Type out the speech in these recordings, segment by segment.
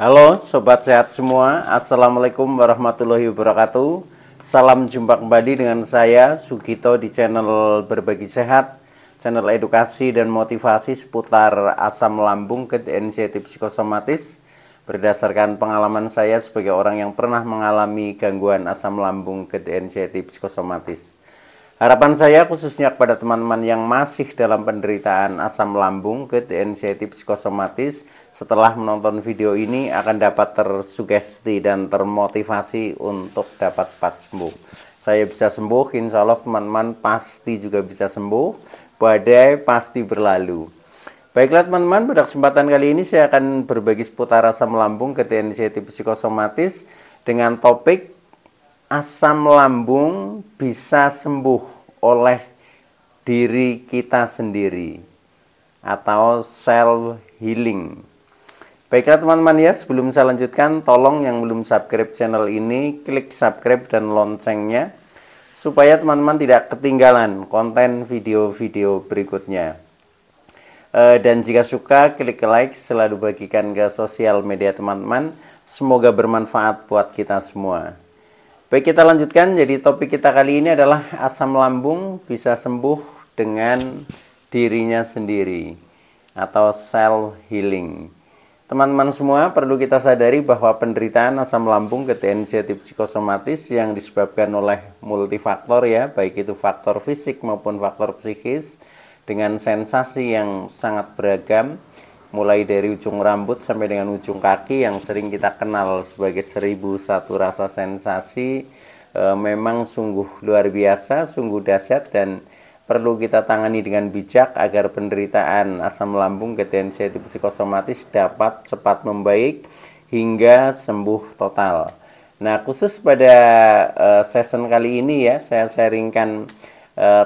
Halo Sobat Sehat semua, Assalamualaikum warahmatullahi wabarakatuh. Salam jumpa kembali dengan saya Sugito di channel Berbagi Sehat, channel edukasi dan motivasi seputar asam lambung, anxiety psikosomatis. Berdasarkan pengalaman saya sebagai orang yang pernah mengalami gangguan asam lambung, anxiety psikosomatis. Harapan saya khususnya kepada teman-teman yang masih dalam penderitaan asam lambung, anxiety psikosomatis, setelah menonton video ini akan dapat tersugesti dan termotivasi untuk dapat cepat sembuh. Saya bisa sembuh, insya Allah teman-teman pasti juga bisa sembuh, badai pasti berlalu. Baiklah teman-teman, pada kesempatan kali ini saya akan berbagi seputar asam lambung, anxiety psikosomatis dengan topik asam lambung bisa sembuh oleh diri kita sendiri atau self healing. Baiklah teman-teman ya, sebelum saya lanjutkan, tolong yang belum subscribe channel ini, klik subscribe dan loncengnya supaya teman-teman tidak ketinggalan konten video-video berikutnya. Dan jika suka, klik like, selalu bagikan ke sosial media teman-teman. Semoga bermanfaat buat kita semua. Baik, kita lanjutkan. Jadi topik kita kali ini adalah asam lambung bisa sembuh dengan dirinya sendiri atau self healing. Teman-teman semua, perlu kita sadari bahwa penderitaan asam lambung, anxiety psikosomatis yang disebabkan oleh multifaktor ya, baik itu faktor fisik maupun faktor psikis, dengan sensasi yang sangat beragam, mulai dari ujung rambut sampai dengan ujung kaki yang sering kita kenal sebagai 1001 rasa sensasi, memang sungguh luar biasa, sungguh dahsyat dan perlu kita tangani dengan bijak agar penderitaan asam lambung, anxiety psikosomatis dapat cepat membaik hingga sembuh total. Nah, khusus pada session kali ini ya, saya sharingkan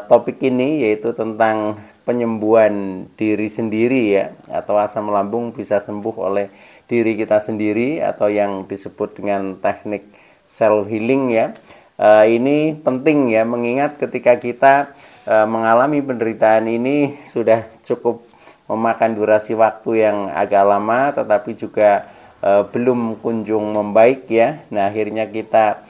topik ini yaitu tentang penyembuhan diri sendiri ya, atau asam lambung bisa sembuh oleh diri kita sendiri atau yang disebut dengan teknik self healing ya. Ini penting ya, mengingat ketika kita mengalami penderitaan ini sudah cukup memakan durasi waktu yang agak lama, tetapi juga belum kunjung membaik ya. Nah, akhirnya kita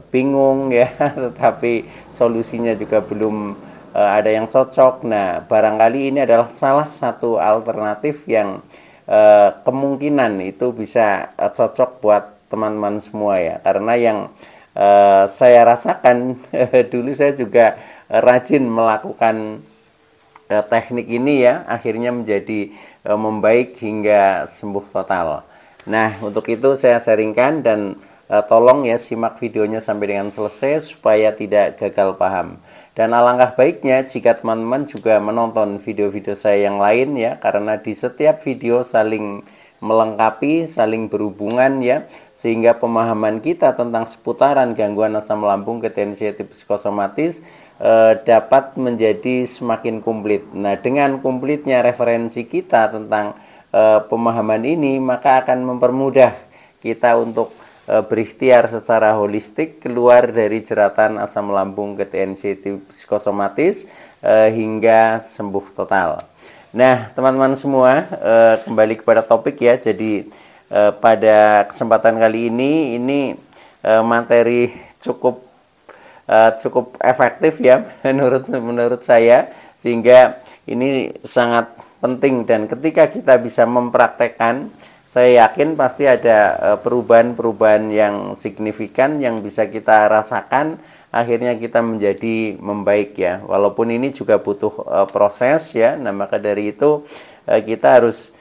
bingung ya, tetapi solusinya juga belum ada yang cocok. Nah, barangkali ini adalah salah satu alternatif yang kemungkinan itu bisa cocok buat teman-teman semua ya. Karena yang saya rasakan dulu saya juga rajin melakukan teknik ini ya, akhirnya menjadi membaik hingga sembuh total. Nah, untuk itu saya sharingkan dan tolong ya simak videonya sampai dengan selesai supaya tidak gagal paham. Dan alangkah baiknya jika teman-teman juga menonton video-video saya yang lain ya, karena di setiap video saling melengkapi, saling berhubungan ya, sehingga pemahaman kita tentang seputaran gangguan asam lambung, anxiety psikosomatis dapat menjadi semakin komplit. Nah, dengan komplitnya referensi kita tentang pemahaman ini, maka akan mempermudah kita untuk berikhtiar secara holistik keluar dari jeratan asam lambung, anxiety psikosomatis hingga sembuh total. Nah, teman-teman semua, kembali kepada topik ya. Jadi pada kesempatan kali ini materi cukup efektif ya menurut saya, sehingga ini sangat penting dan ketika kita bisa mempraktekkan, saya yakin pasti ada perubahan-perubahan yang signifikan yang bisa kita rasakan, akhirnya kita menjadi membaik ya. Walaupun ini juga butuh proses ya. Nah, maka dari itu kita harus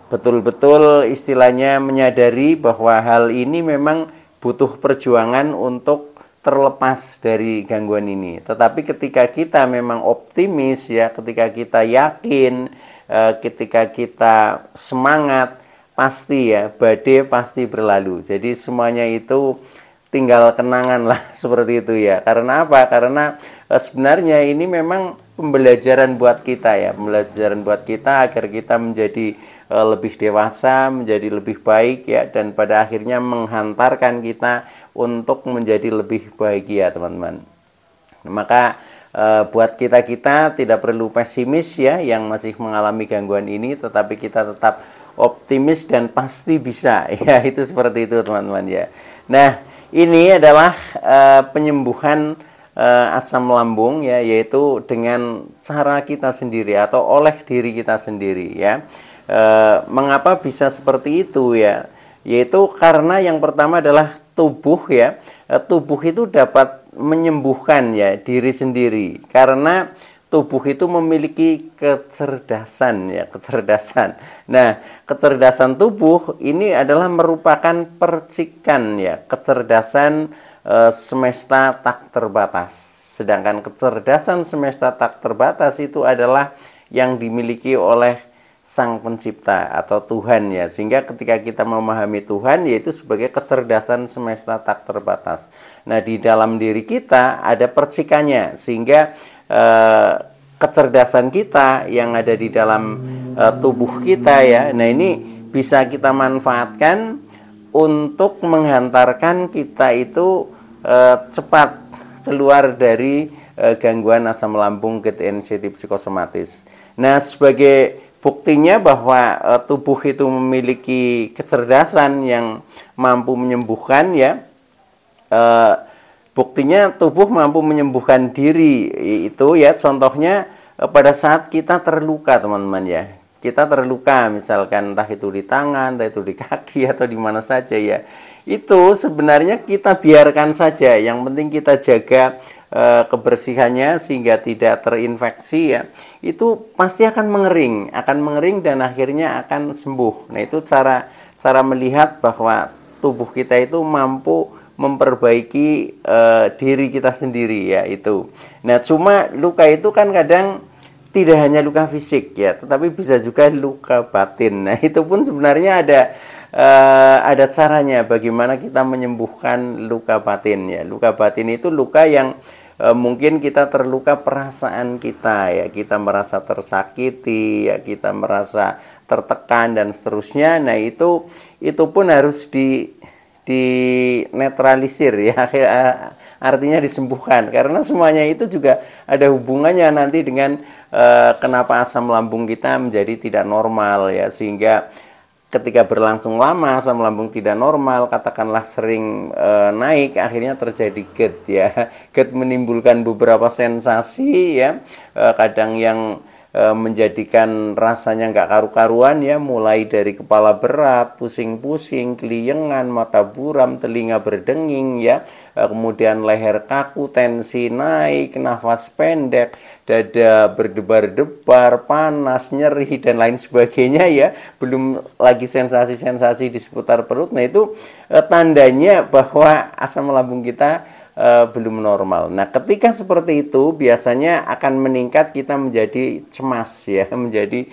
betul-betul istilahnya menyadari bahwa hal ini memang butuh perjuangan untuk terlepas dari gangguan ini. Tetapi ketika kita memang optimis ya, ketika kita yakin, ketika kita semangat, pasti ya, badai pasti berlalu. Jadi semuanya itu tinggal kenangan lah seperti itu ya. Karena apa? Karena sebenarnya ini memang pembelajaran buat kita ya, pembelajaran buat kita agar kita menjadi lebih dewasa, menjadi lebih baik ya, dan pada akhirnya menghantarkan kita untuk menjadi lebih bahagia teman-teman. Maka Buat kita tidak perlu pesimis ya yang masih mengalami gangguan ini, tetapi kita tetap optimis dan pasti bisa ya, itu seperti itu teman-teman ya. Nah, ini adalah penyembuhan asam lambung ya, yaitu dengan cara kita sendiri atau oleh diri kita sendiri ya. Mengapa bisa seperti itu ya? Yaitu karena yang pertama adalah tubuh ya. Tubuh itu dapat menyembuhkan ya diri sendiri karena tubuh itu memiliki kecerdasan ya, kecerdasan. Nah, kecerdasan tubuh ini adalah merupakan percikan ya, kecerdasan semesta tak terbatas. Sedangkan kecerdasan semesta tak terbatas itu adalah yang dimiliki oleh Sang Pencipta atau Tuhan ya, sehingga ketika kita memahami Tuhan yaitu sebagai kecerdasan semesta tak terbatas. Nah, di dalam diri kita ada percikannya sehingga kecerdasan kita yang ada di dalam tubuh kita ya, nah ini bisa kita manfaatkan untuk menghantarkan kita itu cepat keluar dari gangguan asam lambung gerd-NCT psikosomatis. Nah, sebagai buktinya bahwa tubuh itu memiliki kecerdasan yang mampu menyembuhkan ya. Buktinya tubuh mampu menyembuhkan diri itu ya. Contohnya pada saat kita terluka teman-teman ya. Kita terluka misalkan entah itu di tangan, entah itu di kaki atau di mana saja ya. Itu sebenarnya kita biarkan saja. Yang penting kita jaga kebersihannya sehingga tidak terinfeksi ya. Itu pasti akan mengering dan akhirnya akan sembuh. Nah, itu cara melihat bahwa tubuh kita itu mampu memperbaiki diri kita sendiri ya itu. Nah, cuma luka itu kan kadang tidak hanya luka fisik ya, tetapi bisa juga luka batin. Nah, itu pun sebenarnya ada caranya bagaimana kita menyembuhkan luka batin ya. Luka batin itu luka yang mungkin kita terluka perasaan kita ya, kita merasa tersakiti ya, kita merasa tertekan dan seterusnya. Nah, itu pun harus dinetralisir ya, artinya disembuhkan, karena semuanya itu juga ada hubungannya nanti dengan kenapa asam lambung kita menjadi tidak normal ya, sehingga ketika berlangsung lama asam lambung tidak normal, katakanlah sering naik, akhirnya terjadi GERD ya. GERD menimbulkan beberapa sensasi ya, kadang yang menjadikan rasanya nggak karu-karuan ya, mulai dari kepala berat, pusing-pusing, keliengan, mata buram, telinga berdenging ya, kemudian leher kaku, tensi naik, nafas pendek, dada berdebar-debar, panas, nyeri dan lain sebagainya ya, belum lagi sensasi-sensasi di seputar perut. Nah, itu tandanya bahwa asam lambung kita belum normal. Nah, ketika seperti itu biasanya akan meningkat, kita menjadi cemas ya, menjadi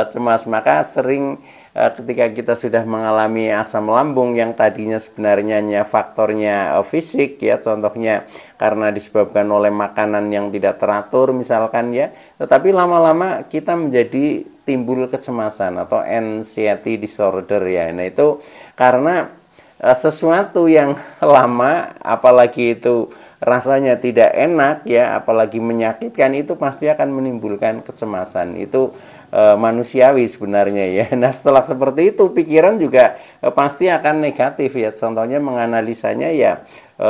cemas. Maka sering ketika kita sudah mengalami asam lambung yang tadinya sebenarnya hanya faktornya fisik ya, contohnya karena disebabkan oleh makanan yang tidak teratur misalkan ya, tetapi lama-lama kita menjadi timbul kecemasan atau anxiety disorder ya. Nah, itu karena sesuatu yang lama, apalagi itu rasanya tidak enak ya, apalagi menyakitkan, itu pasti akan menimbulkan kecemasan. Itu manusiawi sebenarnya ya. Nah, setelah seperti itu pikiran juga pasti akan negatif ya. Contohnya menganalisanya ya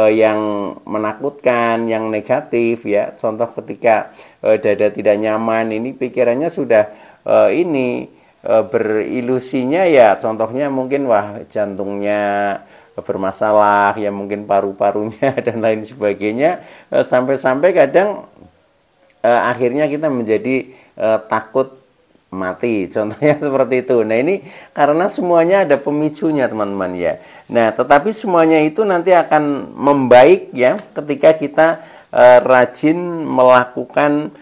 yang menakutkan, yang negatif ya. Contoh ketika dada tidak nyaman, ini pikirannya sudah berilusinya ya, contohnya mungkin wah jantungnya bermasalah ya, mungkin paru-parunya dan lain sebagainya, sampai-sampai kadang akhirnya kita menjadi takut mati, contohnya seperti itu. Nah, ini karena semuanya ada pemicunya teman-teman ya. Nah, tetapi semuanya itu nanti akan membaik ya ketika kita rajin melakukan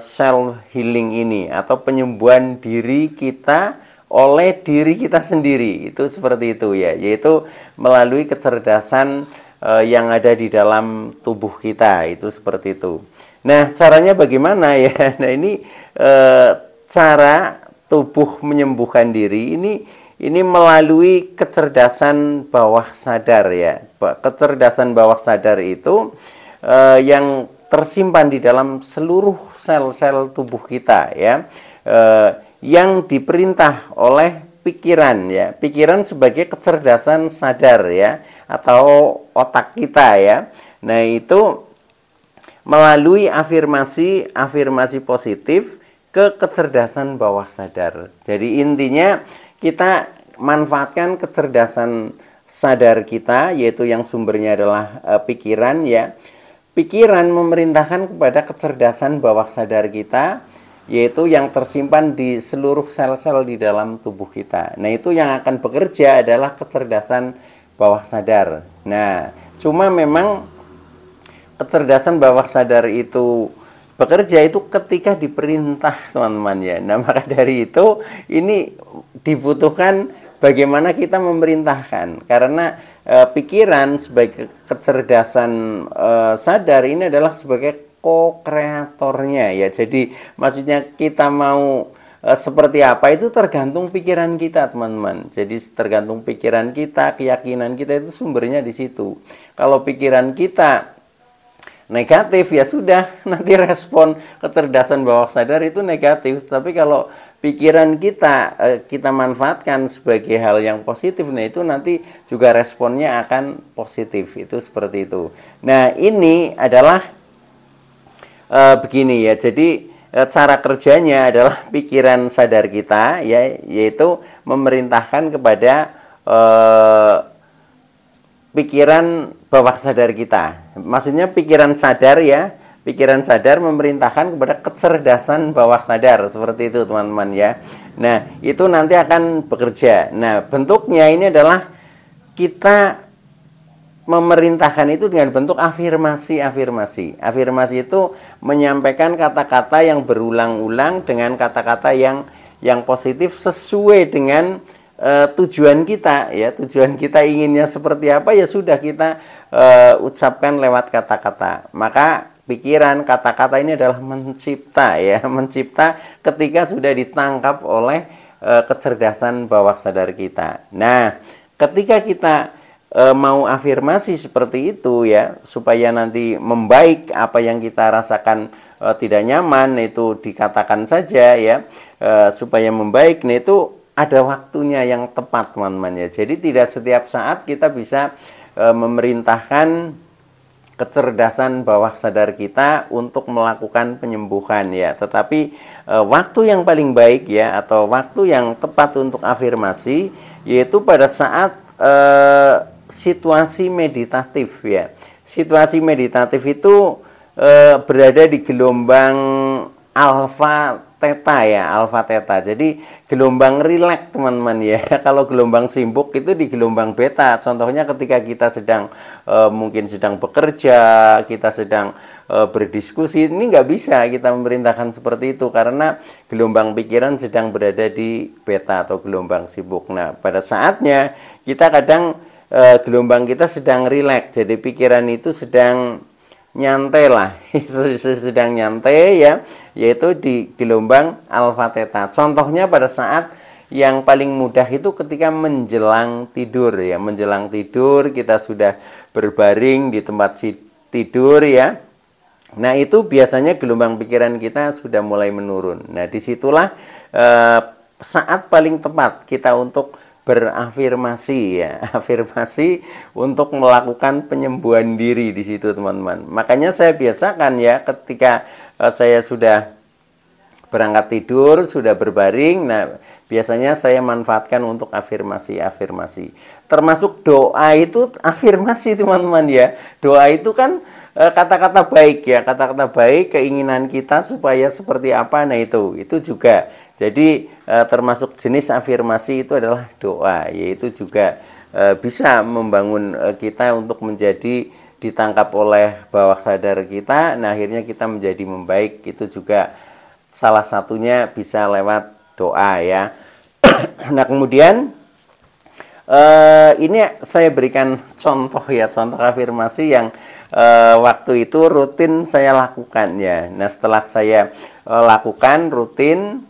self healing ini atau penyembuhan diri kita oleh diri kita sendiri. Itu seperti itu ya, yaitu melalui kecerdasan yang ada di dalam tubuh kita, itu seperti itu. Nah, caranya bagaimana ya? Nah, ini cara tubuh menyembuhkan diri ini melalui kecerdasan bawah sadar ya. Kecerdasan bawah sadar itu yang tersimpan di dalam seluruh sel-sel tubuh kita ya, yang diperintah oleh pikiran ya. Pikiran sebagai kecerdasan sadar ya, atau otak kita ya. Nah, itu melalui afirmasi positif ke kecerdasan bawah sadar. Jadi intinya kita manfaatkan kecerdasan sadar kita, yaitu yang sumbernya adalah pikiran ya. Pikiran memerintahkan kepada kecerdasan bawah sadar kita, yaitu yang tersimpan di seluruh sel-sel di dalam tubuh kita. Nah, itu yang akan bekerja adalah kecerdasan bawah sadar. Nah, cuma memang kecerdasan bawah sadar itu bekerja itu ketika diperintah, teman-teman ya. Nah, maka dari itu ini dibutuhkan bagaimana kita memerintahkan, karena pikiran sebagai kecerdasan sadar ini adalah sebagai co-kreatornya ya. Jadi maksudnya kita mau seperti apa itu tergantung pikiran kita, teman-teman. Jadi tergantung pikiran kita, keyakinan kita itu sumbernya di situ. Kalau pikiran kita negatif ya sudah, nanti respon kecerdasan bawah sadar itu negatif. Tapi kalau pikiran kita manfaatkan sebagai hal yang positif, nah itu nanti juga responnya akan positif. Itu seperti itu. Nah, ini adalah begini ya. Jadi cara kerjanya adalah pikiran sadar kita ya, yaitu memerintahkan kepada pikiran bawah sadar kita. Maksudnya pikiran sadar ya, pikiran sadar memerintahkan kepada kecerdasan bawah sadar, seperti itu teman-teman ya. Nah, itu nanti akan bekerja. Nah, bentuknya ini adalah kita memerintahkan itu dengan bentuk afirmasi. Afirmasi itu menyampaikan kata-kata yang berulang-ulang dengan kata-kata yang positif sesuai dengan tujuan kita ya. Tujuan kita inginnya seperti apa ya sudah kita ucapkan lewat kata-kata. Maka pikiran, kata-kata ini adalah mencipta ya, mencipta ketika sudah ditangkap oleh kecerdasan bawah sadar kita. Nah, ketika kita mau afirmasi seperti itu ya, supaya nanti membaik apa yang kita rasakan tidak nyaman, itu dikatakan saja ya, supaya membaik. Nah, itu ada waktunya yang tepat, teman-teman ya. Jadi tidak setiap saat kita bisa memerintahkan kecerdasan bawah sadar kita untuk melakukan penyembuhan ya. Tetapi waktu yang paling baik ya, atau waktu yang tepat untuk afirmasi, yaitu pada saat situasi meditatif ya. Situasi meditatif itu berada di gelombang alfa theta ya, alfa theta. Jadi gelombang rileks, teman-teman ya. Kalau gelombang sibuk itu di gelombang beta. Contohnya ketika kita sedang mungkin sedang bekerja, kita sedang berdiskusi, ini nggak bisa kita memerintahkan seperti itu karena gelombang pikiran sedang berada di beta atau gelombang sibuk. Nah, pada saatnya kita kadang gelombang kita sedang rileks. Jadi pikiran itu sedang nyantai lah, sedang nyantai ya, yaitu di gelombang alfa theta. Contohnya pada saat yang paling mudah itu ketika menjelang tidur ya. Menjelang tidur kita sudah berbaring di tempat tidur ya. Nah, itu biasanya gelombang pikiran kita sudah mulai menurun. Nah, disitulah saat paling tepat kita untuk berafirmasi ya, afirmasi untuk melakukan penyembuhan diri di situ, teman-teman. Makanya saya biasakan ya, ketika saya sudah berangkat tidur, sudah berbaring, nah biasanya saya manfaatkan untuk afirmasi. Termasuk doa itu afirmasi, teman-teman ya. Doa itu kan kata-kata baik ya, kata-kata baik, keinginan kita supaya seperti apa, nah itu juga. Jadi termasuk jenis afirmasi itu adalah doa, yaitu juga bisa membangun kita untuk menjadi ditangkap oleh bawah sadar kita. Nah, akhirnya kita menjadi membaik. Itu juga salah satunya bisa lewat doa ya. Nah, kemudian ini saya berikan contoh ya, contoh afirmasi yang waktu itu rutin saya lakukan ya. Nah, setelah saya lakukan rutin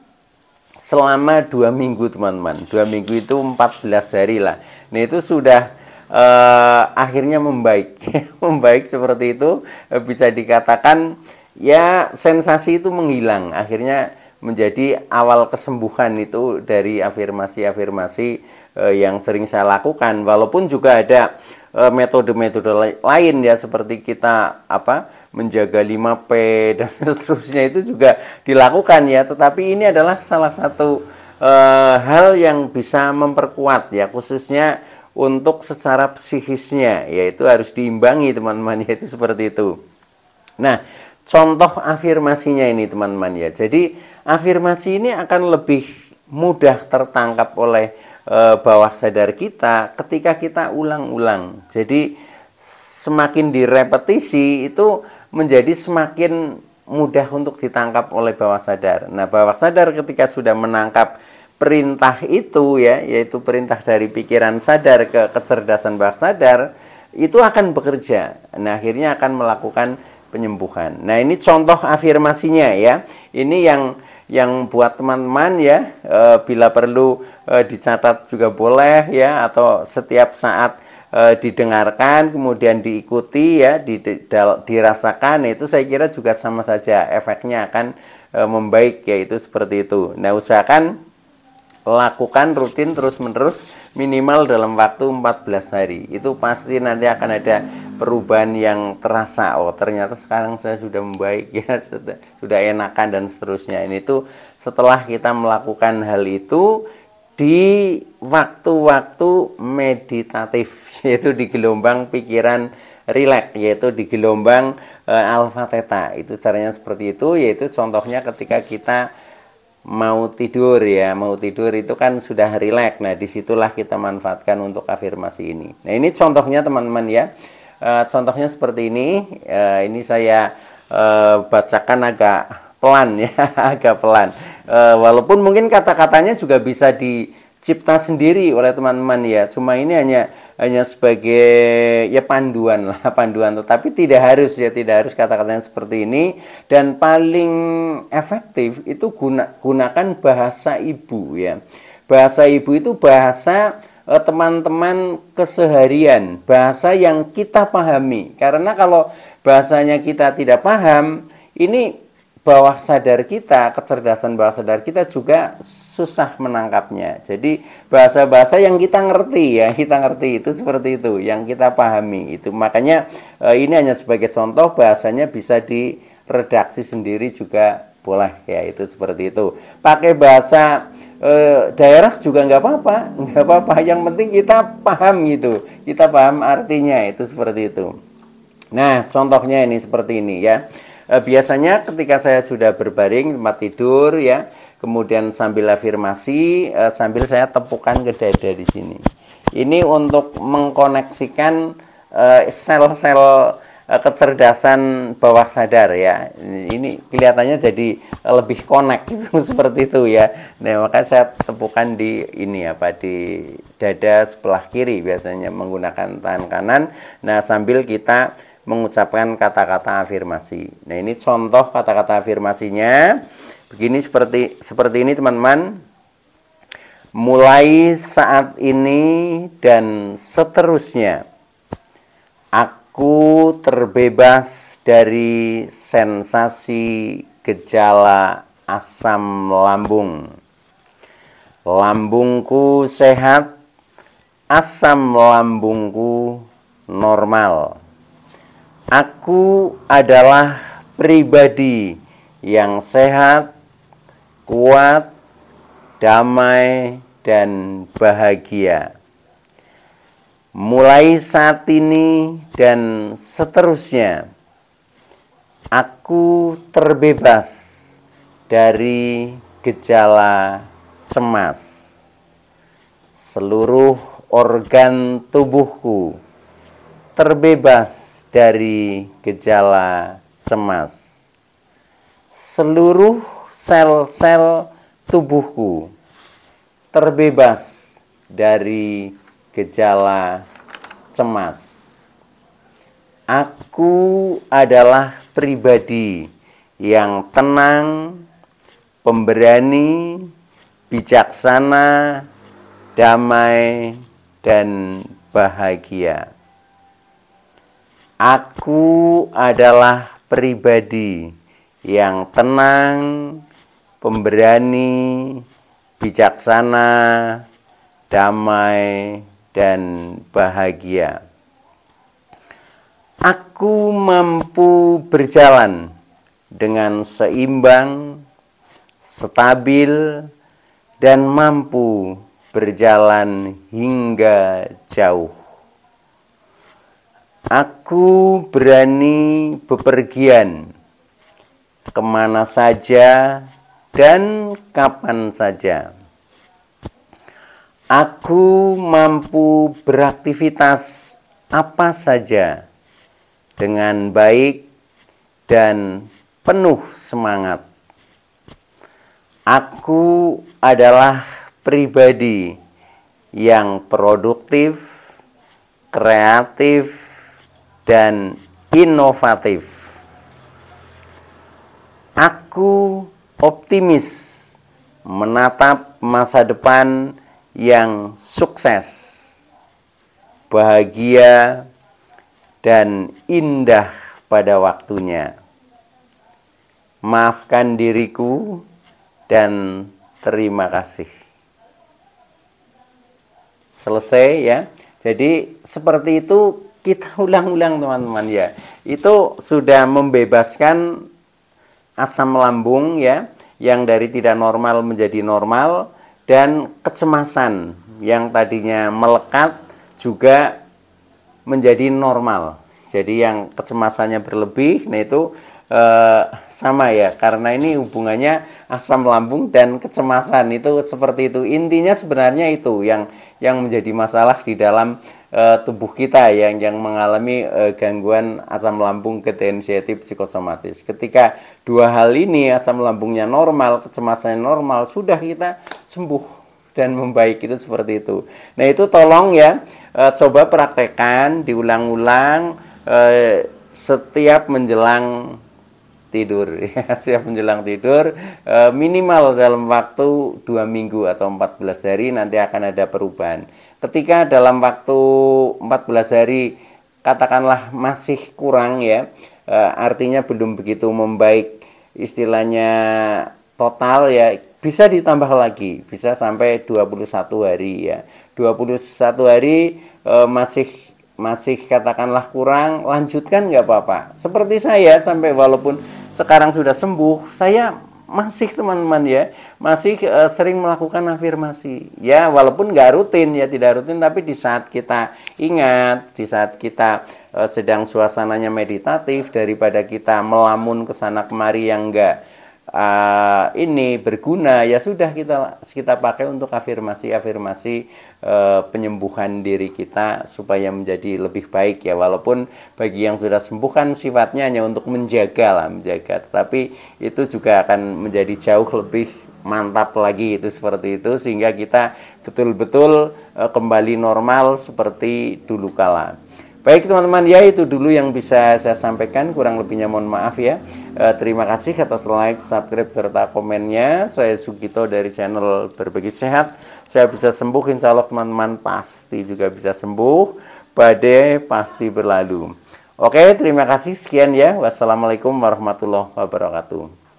selama 2 minggu, teman-teman. 2 minggu itu 14 hari lah. Nah, itu sudah akhirnya membaik. Membaik seperti itu, bisa dikatakan ya sensasi itu menghilang, akhirnya menjadi awal kesembuhan itu dari afirmasi-afirmasi yang sering saya lakukan. Walaupun juga ada metode-metode lain ya, seperti kita menjaga 5P dan seterusnya, itu juga dilakukan ya. Tetapi ini adalah salah satu hal yang bisa memperkuat ya, khususnya untuk secara psikisnya, yaitu harus diimbangi teman-teman, yaitu seperti itu. Nah, contoh afirmasinya ini teman-teman ya. Jadi afirmasi ini akan lebih mudah tertangkap oleh bawah sadar kita ketika kita ulang-ulang. Jadi semakin direpetisi itu menjadi semakin mudah untuk ditangkap oleh bawah sadar. Nah, bawah sadar ketika sudah menangkap perintah itu ya, yaitu perintah dari pikiran sadar ke kecerdasan bawah sadar, itu akan bekerja. Nah, akhirnya akan melakukan penyembuhan. Nah, ini contoh afirmasinya ya. Ini yang buat teman-teman ya, bila perlu dicatat juga boleh ya, atau setiap saat didengarkan kemudian diikuti ya, dirasakan, itu saya kira juga sama saja efeknya akan membaik, yaitu seperti itu. Nah, usahakan lakukan rutin terus-menerus minimal dalam waktu 14 hari. Itu pasti nanti akan ada perubahan yang terasa. Oh, ternyata sekarang saya sudah membaik ya, sudah enakan dan seterusnya. Ini tuh setelah kita melakukan hal itu di waktu-waktu meditatif, yaitu di gelombang pikiran rileks, yaitu di gelombang alfa theta. Itu caranya seperti itu, yaitu contohnya ketika kita mau tidur ya, mau tidur itu kan sudah rileks. Nah, disitulah kita manfaatkan untuk afirmasi ini. Nah, ini contohnya teman-teman ya. Contohnya seperti ini. Ini saya bacakan agak pelan ya, agak pelan. Walaupun mungkin kata-katanya juga bisa dicipta sendiri oleh teman-teman ya. Cuma ini hanya sebagai ya panduan lah, panduan. Tetapi tidak harus ya, tidak harus kata-katanya seperti ini. Dan paling efektif itu gunakan bahasa ibu ya. Bahasa ibu itu bahasa teman-teman keseharian, bahasa yang kita pahami. Karena kalau bahasanya kita tidak paham, ini bawah sadar kita, kecerdasan bawah sadar kita juga susah menangkapnya. Jadi bahasa-bahasa yang kita ngerti ya, kita ngerti itu seperti itu, yang kita pahami itu. Makanya ini hanya sebagai contoh, bahasanya bisa diredaksi sendiri juga boleh ya, itu seperti itu. Pakai bahasa daerah juga nggak apa-apa, nggak apa-apa. Yang penting kita paham gitu, kita paham artinya, itu seperti itu. Nah, contohnya ini seperti ini ya. Biasanya ketika saya sudah berbaring tempat tidur ya, kemudian sambil afirmasi, sambil saya tepukan ke dada di sini. Ini untuk mengkoneksikan sel-sel kecerdasan bawah sadar ya. Ini kelihatannya jadi lebih connect gitu, seperti itu ya. Nah, maka saya tepukan di ini di dada sebelah kiri, biasanya menggunakan tangan kanan. Nah, sambil kita mengucapkan kata-kata afirmasi. Nah, ini contoh kata-kata afirmasinya. Begini, seperti ini teman-teman. Mulai saat ini dan seterusnya, aku terbebas dari sensasi gejala asam lambung. Lambungku sehat, asam lambungku normal. Aku adalah pribadi yang sehat, kuat, damai, dan bahagia. Mulai saat ini dan seterusnya, aku terbebas dari gejala cemas. Seluruh organ tubuhku terbebas dari gejala cemas. Seluruh sel-sel tubuhku terbebas dari gejala cemas. Aku adalah pribadi yang tenang, pemberani, bijaksana, damai, dan bahagia. Aku adalah pribadi yang tenang, pemberani, bijaksana, damai, dan bahagia. Aku mampu berjalan dengan seimbang, stabil, dan mampu berjalan hingga jauh. Aku berani bepergian kemana saja dan kapan saja. Aku mampu beraktivitas apa saja dengan baik dan penuh semangat. Aku adalah pribadi yang produktif, kreatif, dan inovatif. Aku optimis menatap masa depan yang sukses, bahagia, dan indah pada waktunya. Maafkan diriku dan terima kasih. Selesai ya. Jadi seperti itu kita ulang-ulang teman-teman ya. Itu sudah membebaskan asam lambung ya, yang dari tidak normal menjadi normal, dan kecemasan yang tadinya melekat juga menjadi normal. Jadi yang kecemasannya berlebih, nah itu sama ya, karena ini hubungannya asam lambung dan kecemasan itu seperti itu. Intinya sebenarnya itu yang menjadi masalah di dalam tubuh kita yang mengalami gangguan asam lambung ketensiatif psikosomatis. Ketika dua hal ini, asam lambungnya normal, kecemasannya normal, sudah kita sembuh dan membaik, itu seperti itu. Nah itu tolong ya, coba praktekkan, diulang-ulang setiap menjelang tidur ya, setiap menjelang tidur, minimal dalam waktu 2 minggu atau 14 hari nanti akan ada perubahan. Ketika dalam waktu 14 hari katakanlah masih kurang ya, artinya belum begitu membaik, istilahnya total ya, bisa ditambah lagi, bisa sampai 21 hari ya. 21 hari masih katakanlah kurang, lanjutkan nggak apa-apa. Seperti saya, sampai walaupun sekarang sudah sembuh, saya masih teman-teman ya, masih sering melakukan afirmasi. Ya walaupun nggak rutin ya, tidak rutin, tapi di saat kita ingat, di saat kita sedang suasananya meditatif, daripada kita melamun ke sana kemari yang enggak ini berguna, ya sudah kita pakai untuk afirmasi penyembuhan diri kita supaya menjadi lebih baik ya. Walaupun bagi yang sudah sembuh kan sifatnya hanya untuk menjaga, tetapi itu juga akan menjadi jauh lebih mantap lagi, itu seperti itu, sehingga kita betul-betul kembali normal seperti dulu kala. Baik teman-teman ya, itu dulu yang bisa saya sampaikan, kurang lebihnya mohon maaf ya. Terima kasih atas like, subscribe, serta komennya. Saya Sugito dari channel Berbagi Sehat. Saya bisa sembuh, insya Allah teman-teman pasti juga bisa sembuh. Badai pasti berlalu. Oke, terima kasih, sekian ya. Wassalamualaikum warahmatullahi wabarakatuh.